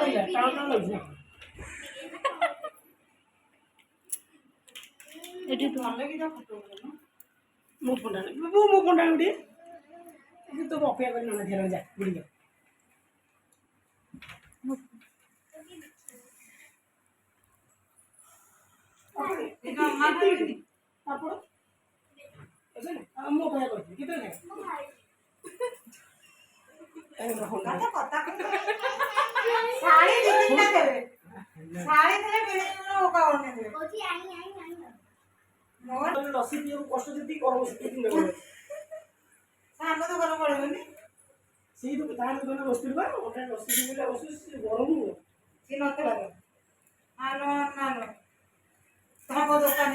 ଲାଗିଲା ଟାଣ ଟାଣ ଲାଗୁଛି ନା ଏଠି ତୁ ଭଲ ଲାଗି ଯା ଫଟୋ ଉଠେଇବ ମୋ ଫୋନଟା ମୋ ଫୋନଟା ଗୋଟେ ତୁ ଅପେକ୍ଷା କରି ନନା ଝିଅ ଯା ବୁଡ଼ିକ ଆପଣ ମୁଁ ଅପେକ୍ଷା କରିଥିଲି କେତେ ଲସି ପିଇବାକୁ କଷ୍ଟ ଯେତିକି ଗରମ ସେତିକି ନେବ ସେଇ ତ ତାର ଦୋକାନରେ ବସିଥିଲି ବା ଗୋଟେ ଲସି ପିଇଲେ ବସୁଛି ସେ ଗରମ ନୁହଁ ସିଏ ନଥିଲା ତମ ଦୋକାନ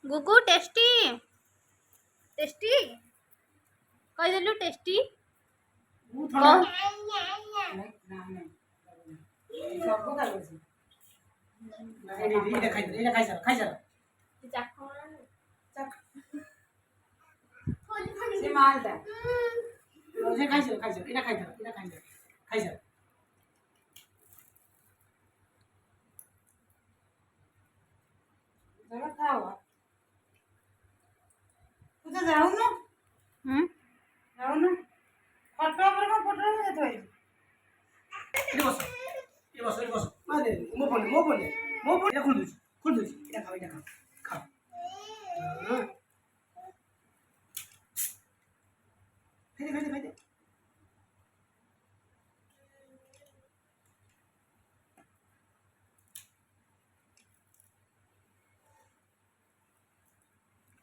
गुगु टेस्टी टेस्टी କହିଦେଲୁ ଟେଷ୍ଟି ମୁଁ କହ ଥଣ୍ଡା ସବୁ ଖାଇଛି ଏଇଟା ଖାଇସାର ସେ ମାଲଟା ଖାଇସାର ଏଇଟା ଖାଇସାର चलो खाओ तू तो जाऊ ना फटो पर को फटो में तो ଏଠି ବସ ମାରେ ମୋ ଫୋନ ଏଟା ଖୋଲି ଦଉଛି ଏଟା ଖା ଖାଇଦେ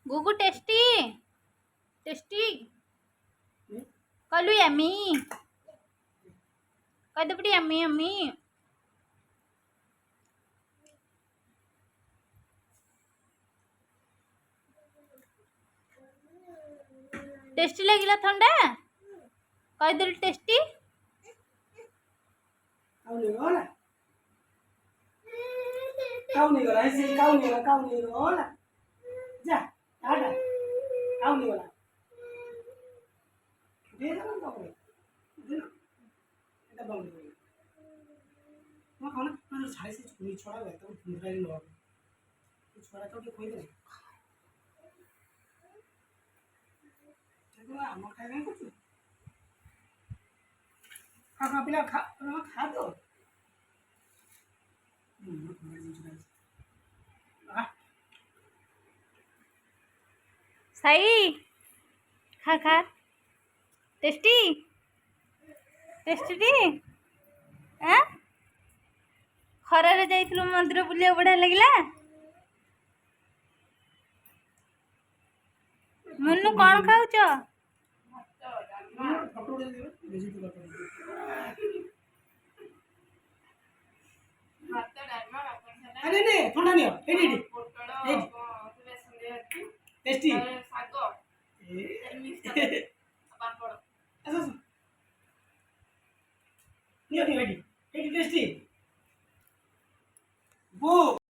गुगु टेस्टी टेस्टी कहलु यम्मी कह दे बड़ी यम्मी यम्मी टेस्टी लगिला ठंडा कह दे टेस्टी काउ नहीं गला ऐसे काउ नहीं गला जा आटा काउ नहीं गला दे ना काउ दे ना এটা বন্ধ করে মা খাও না মানে সাড়ে সে ছুরি ছড়া গেল তখন ফুলরাই লো ছড়া তো কি কই দে দেখো আমার খাই না কিছু খা পিলা খা তো साई खा खा टेस्टी टेस्टी खरारे जाइथिलु मंदिर बुलिया बढ़िया लगिला मुन्नू कौन खाऊच अरे ने ठंडा नहीं एडी टेस्टी साग नहीं एडी टेस्टी वो